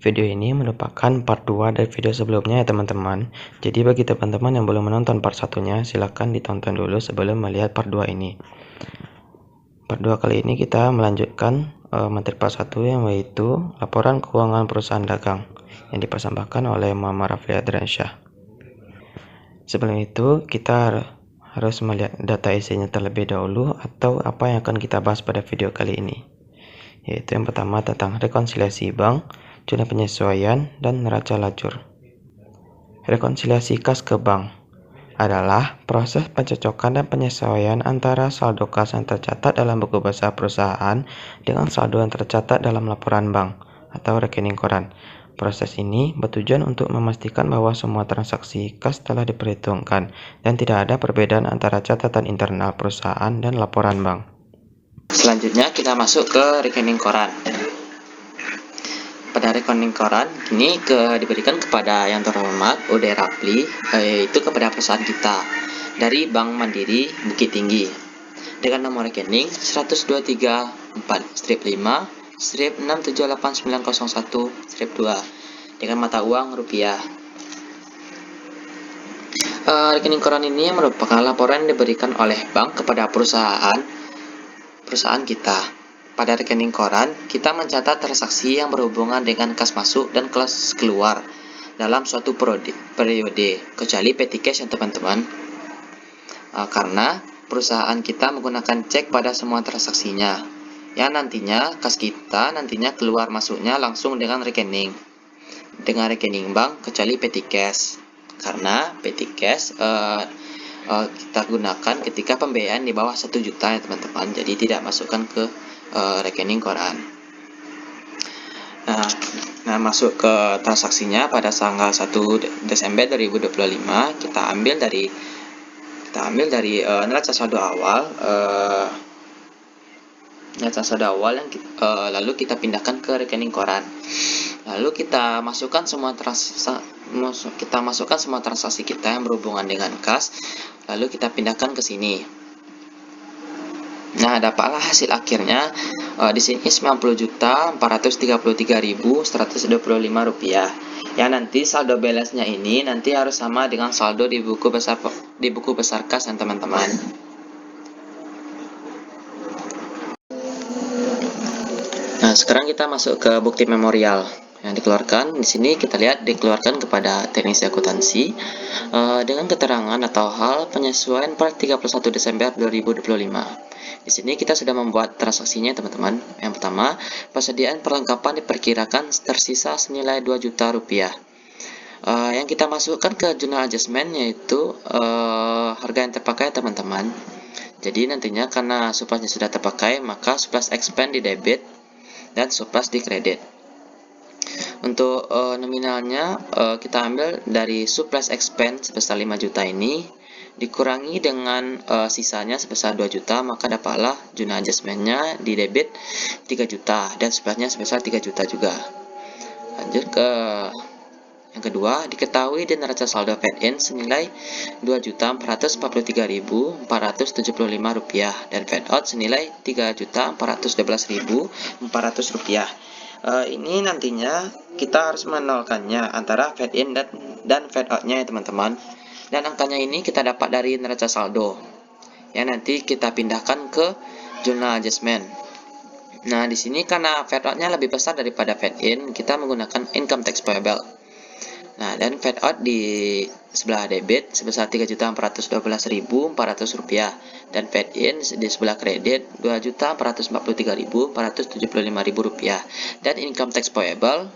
Video ini merupakan part 2 dari video sebelumnya ya teman-teman. Jadi bagi teman-teman yang belum menonton part 1-nya, silahkan ditonton dulu sebelum melihat part 2 ini. Part 2 kali ini kita melanjutkan materi part 1 yang yaitu laporan keuangan perusahaan dagang yang dipersembahkan oleh Muhammad Rafli Adriansyah. Sebelum itu kita harus melihat data isinya terlebih dahulu atau apa yang akan kita bahas pada video kali ini. Yaitu yang pertama tentang rekonsiliasi bank, jumlah penyesuaian, dan neraca lajur. Rekonsiliasi kas ke bank adalah proses pencocokan dan penyesuaian antara saldo kas yang tercatat dalam buku besar perusahaan dengan saldo yang tercatat dalam laporan bank atau rekening koran. Proses ini bertujuan untuk memastikan bahwa semua transaksi kas telah diperhitungkan dan tidak ada perbedaan antara catatan internal perusahaan dan laporan bank. Selanjutnya kita masuk ke rekening koran. Pada rekening koran ini diberikan kepada yang terhormat Ude Rafli, yaitu kepada perusahaan kita dari Bank Mandiri Bukit Tinggi dengan nomor rekening 123-4-5-678901-2 dengan mata uang rupiah. Rekening koran ini merupakan laporan yang diberikan oleh bank kepada perusahaan kita. Pada rekening koran, kita mencatat transaksi yang berhubungan dengan kas masuk dan kas keluar dalam suatu periode, kecuali petty cash ya teman-teman. Karena perusahaan kita menggunakan cek pada semua transaksinya, yang nantinya kas kita nantinya keluar masuknya langsung dengan rekening bank, kecuali petty cash. Karena petty cash kita gunakan ketika pembiayaan di bawah 1 juta ya teman-teman, jadi tidak masukkan ke rekening koran. Nah, masuk ke transaksinya pada tanggal 1 Desember 2025 kita ambil dari neraca saldo awal yang lalu kita pindahkan ke rekening koran. Lalu kita masukkan semua transaksi kita yang berhubungan dengan kas, lalu kita pindahkan ke sini. Nah, dapatlah hasil akhirnya di sini 90.433.125 rupiah. Yang nanti saldo balance-nya ini nanti harus sama dengan saldo di buku besar kas ya teman-teman. Nah, sekarang kita masuk ke bukti memorial yang dikeluarkan. Di sini kita lihat dikeluarkan kepada teknisi akuntansi dengan keterangan atau hal penyesuaian per 31 Desember 2025. Di sini kita sudah membuat transaksinya teman-teman. Yang pertama, persediaan perlengkapan diperkirakan tersisa senilai 2 juta rupiah. Yang kita masukkan ke journal adjustment yaitu harga yang terpakai teman-teman. Jadi nantinya karena surplusnya sudah terpakai, maka surplus expense di debit dan surplus di kredit. Untuk nominalnya kita ambil dari surplus expense sebesar 5 juta ini dikurangi dengan sisanya sebesar 2 juta, maka dapatlah journal adjustment-nya di debit 3 juta dan surplusnya sebesar 3 juta juga. Lanjut ke yang kedua, diketahui di neraca saldo fed-in senilai 2.443.475 rupiah dan fed-out senilai 3.412.400 rupiah. Ini nantinya kita harus menolkannya antara fed-in dan fed-out-nya ya teman-teman. Dan angkanya ini kita dapat dari neraca saldo yang nanti kita pindahkan ke journal adjustment. Nah, di sini karena fed-out-nya lebih besar daripada fed-in, kita menggunakan income tax payable. Nah, dan fed-out di sebelah debit sebesar 3.412.400 rupiah dan fed-in di sebelah kredit 2.443.475.000 rupiah. Dan income tax payable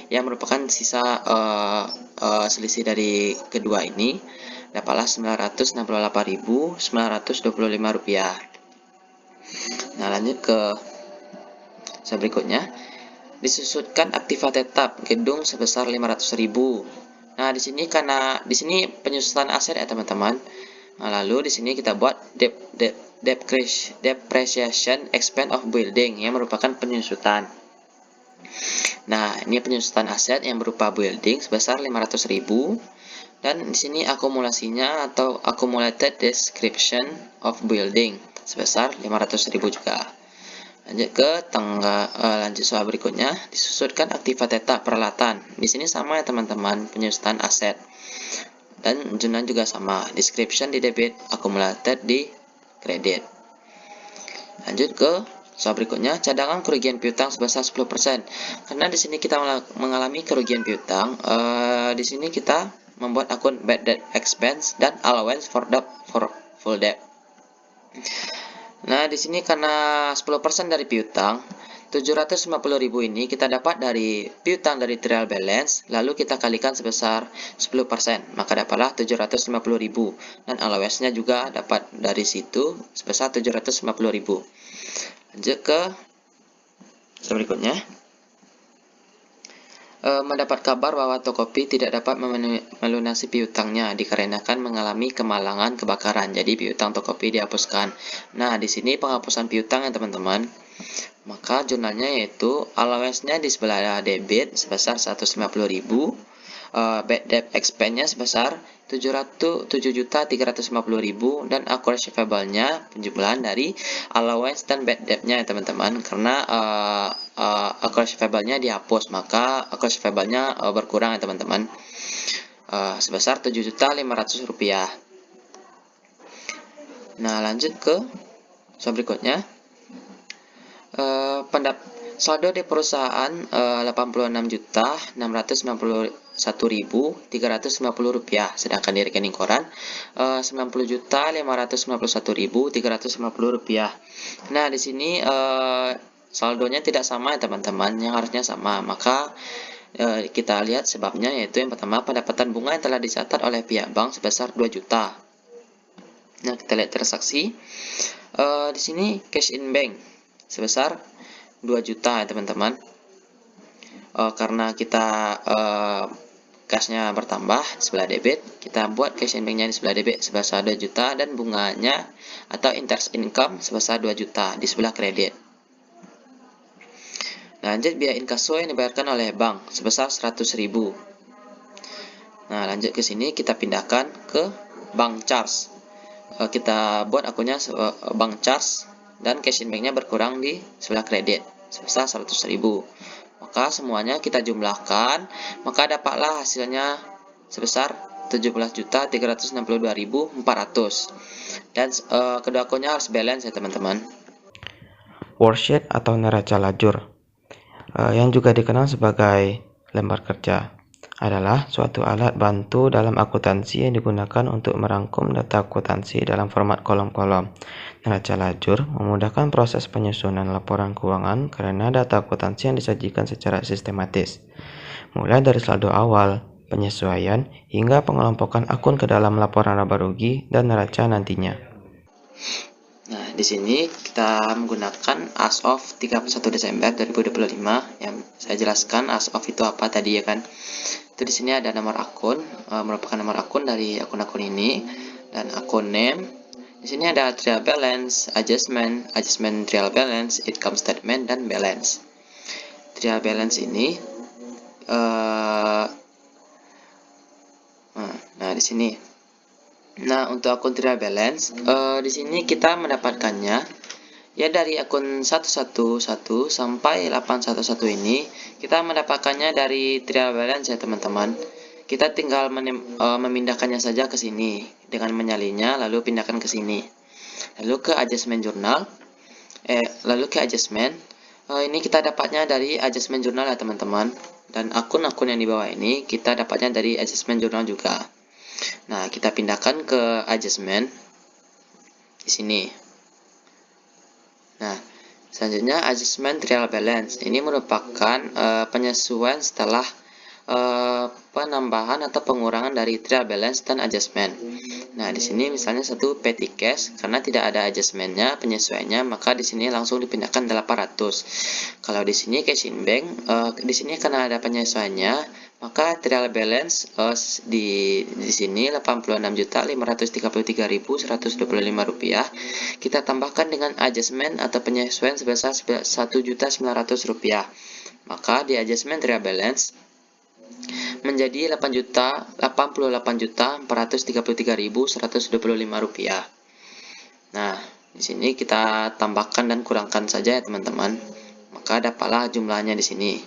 yang merupakan sisa selisih dari kedua ini dapatlah 968.925 rupiah. Nah, lanjut ke berikutnya. Disusutkan aktiva tetap gedung sebesar 500.000. Nah, di sini karena di sini penyusutan aset ya teman-teman. Nah, lalu di sini kita buat depreciation expense of building yang merupakan penyusutan. Nah, ini penyusutan aset yang berupa building sebesar 500.000 dan di sini akumulasinya atau accumulated description of building sebesar 500.000 juga. Lanjut ke lanjut soal berikutnya, disusutkan aktiva tetap peralatan. Di sini sama ya teman-teman, penyusutan aset. Dan jurnal juga sama, description di debit, accumulated di kredit. Lanjut ke soal berikutnya, cadangan kerugian piutang sebesar 10%. Karena di sini kita mengalami kerugian piutang, di sini kita membuat akun bad debt expense dan allowance for full debt. Nah, di sini karena 10% dari piutang, 750.000 ini kita dapat dari piutang dari trial balance, lalu kita kalikan sebesar 10%, maka dapatlah 750.000. Dan allowance-nya juga dapat dari situ sebesar 750.000. Lanjut ke berikutnya. Mendapat kabar bahwa Tokopedia tidak dapat melunasi piutangnya dikarenakan mengalami kemalangan kebakaran. Jadi piutang Tokopedia dihapuskan. Nah, di sini penghapusan piutang ya teman-teman. Maka jurnalnya yaitu allowance-nya di sebelah debit sebesar 150.000, bad debt expense-nya sebesar 7.350.000 dan accrued receivable-nya penjumlahan dari allowance dan bad debt-nya ya teman-teman. Karena accrued receivable-nya dihapus, maka accrued receivable-nya berkurang ya teman-teman, sebesar 7.500.000 rupiah. Nah, lanjut ke soal berikutnya. Saldo di perusahaan 86.691.350 rupiah, sedangkan di rekening koran 90.591.350 rupiah. Nah, di sini saldonya tidak sama ya teman-teman, yang harusnya sama. Maka kita lihat sebabnya, yaitu yang pertama, pendapatan bunga yang telah dicatat oleh pihak bank sebesar 2 juta. Nah, kita lihat transaksi. Di sini cash in bank sebesar 2 juta ya teman-teman. Karena kita cashnya bertambah di sebelah debit, kita buat cash in banknya di sebelah debit sebesar 2 juta dan bunganya atau interest income sebesar 2 juta di sebelah kredit. Lanjut biaya inkasso yang dibayarkan oleh bank sebesar 100.000. Nah, lanjut ke sini kita pindahkan ke bank charge. Kita buat akunnya bank charge dan cash in banknya berkurang di sebelah kredit sebesar 100.000. Maka semuanya kita jumlahkan, maka dapatlah hasilnya sebesar 17.362.400. Dan kedua akunnya harus balance ya teman-teman. Worksheet atau neraca lajur, yang juga dikenal sebagai lembar kerja, adalah suatu alat bantu dalam akuntansi yang digunakan untuk merangkum data akuntansi dalam format kolom-kolom. Neraca lajur memudahkan proses penyusunan laporan keuangan karena data akuntansi yang disajikan secara sistematis, mulai dari saldo awal, penyesuaian, hingga pengelompokan akun ke dalam laporan laba rugi dan neraca nantinya. Nah, di sini kita menggunakan as of 31 Desember 2025. Yang saya jelaskan as of itu apa tadi ya kan. Itu di sini ada nomor akun, merupakan nomor akun dari akun-akun ini, dan akun name. Di sini ada trial balance, adjustment trial balance, income statement, dan balance. Trial balance ini, nah di sini. Nah, untuk akun trial balance, di sini kita mendapatkannya ya dari akun 111 sampai 811 ini. Kita mendapatkannya dari trial balance ya teman-teman. Kita tinggal memindahkannya saja ke sini dengan menyalinya, lalu pindahkan ke sini. Lalu ke adjustment journal, lalu ke adjustment. Ini kita dapatnya dari adjustment journal ya teman-teman. Dan akun-akun yang di bawah ini kita dapatnya dari adjustment journal juga. Nah, kita pindahkan ke adjustment di sini. Nah, selanjutnya adjustment trial balance. Ini merupakan penyesuaian setelah penambahan atau pengurangan dari trial balance dan adjustment. Nah, di sini misalnya satu petty cash, karena tidak ada adjustmentnya, penyesuaiannya, maka di sini langsung dipindahkan 800. Kalau di sini cash in bank, di sini karena ada penyesuaiannya, maka trial balance di sini 86.533.125 rupiah. Kita tambahkan dengan adjustment atau penyesuaian sebesar 1.900 rupiah. Maka di adjustment trial balance menjadi 88.433.125 rupiah. Nah, di Di sini kita tambahkan dan kurangkan saja ya teman-teman. Maka dapatlah jumlahnya di sini.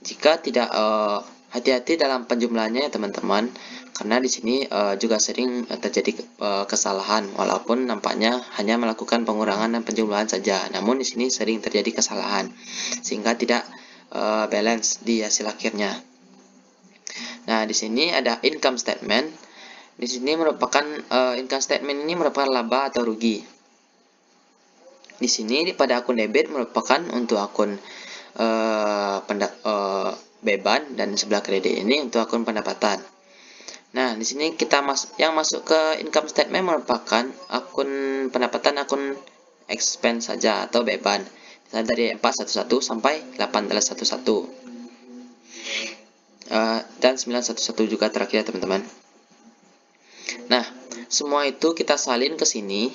Jika tidak hati-hati dalam penjumlahannya ya teman-teman, karena di sini juga sering terjadi kesalahan walaupun nampaknya hanya melakukan pengurangan dan penjumlahan saja. Namun di sini sering terjadi kesalahan sehingga tidak balance di hasil akhirnya. Nah, di sini ada income statement. Di sini merupakan income statement ini merupakan laba atau rugi. Di sini pada akun debit merupakan untuk akun beban dan sebelah kredit ini untuk akun pendapatan. Nah, di sini yang masuk ke income statement merupakan akun pendapatan, akun expense saja atau beban. Misalnya dari 411 sampai 1811. Dan 911 juga terakhir teman-teman. Nah, semua itu kita salin ke sini.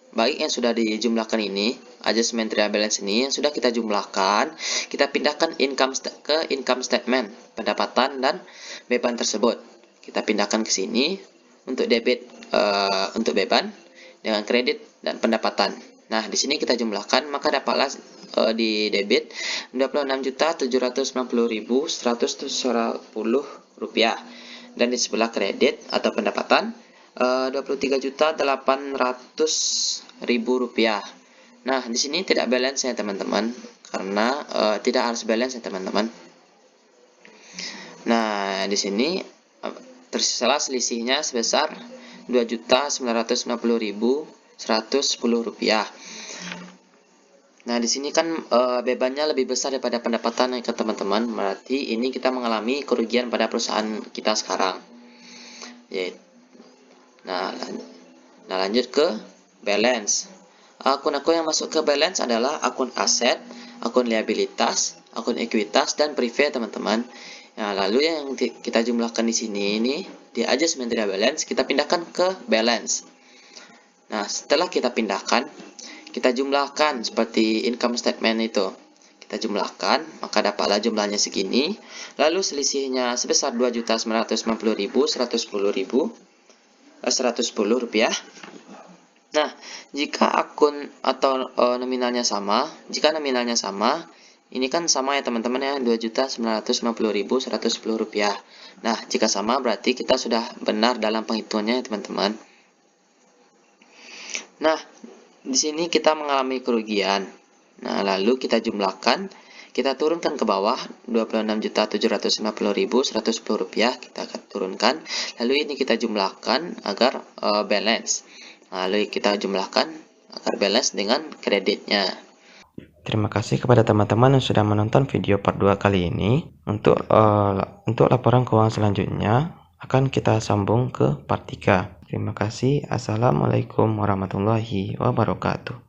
Baik yang sudah dijumlahkan ini, adjustment trial balance ini yang sudah kita jumlahkan, kita pindahkan ke income statement, pendapatan dan beban tersebut. Kita pindahkan ke sini untuk debit untuk beban dengan kredit dan pendapatan. Nah, di sini kita jumlahkan, maka dapatlah di debit Rp26.790.110 dan di sebelah kredit atau pendapatan Rp23.800.000. Nah, di sini tidak balance ya teman-teman, karena tidak harus balance ya teman-teman. Nah, di sini tersisalah selisihnya sebesar Rp2.950.110. Nah, di sini kan bebannya lebih besar daripada pendapatan ya teman-teman. Berarti ini kita mengalami kerugian pada perusahaan kita sekarang. Nah, lanjut ke balance. Akun-akun yang masuk ke balance adalah akun aset, akun liabilitas, akun ekuitas, dan prive teman-teman. Nah, lalu yang kita jumlahkan di sini ini di adjustment trial balance kita pindahkan ke balance. Nah, setelah kita pindahkan, kita jumlahkan seperti income statement itu. Kita jumlahkan, maka dapatlah jumlahnya segini. Lalu selisihnya sebesar Rp2.950.110. Nah, jika akun atau nominalnya sama, ini kan sama ya teman-teman ya, Rp2.950.110. Nah, jika sama berarti kita sudah benar dalam penghitungannya ya teman-teman. Nah, di sini kita mengalami kerugian. Nah, lalu kita jumlahkan, kita turunkan ke bawah Rp26.750.110 kita akan turunkan. Lalu ini kita jumlahkan agar balance. Lalu kita jumlahkan agar balance dengan kreditnya. Terima kasih kepada teman-teman yang sudah menonton video part 2 kali ini. Untuk laporan keuangan selanjutnya akan kita sambung ke part 3. Terima kasih. Assalamualaikum warahmatullahi wabarakatuh.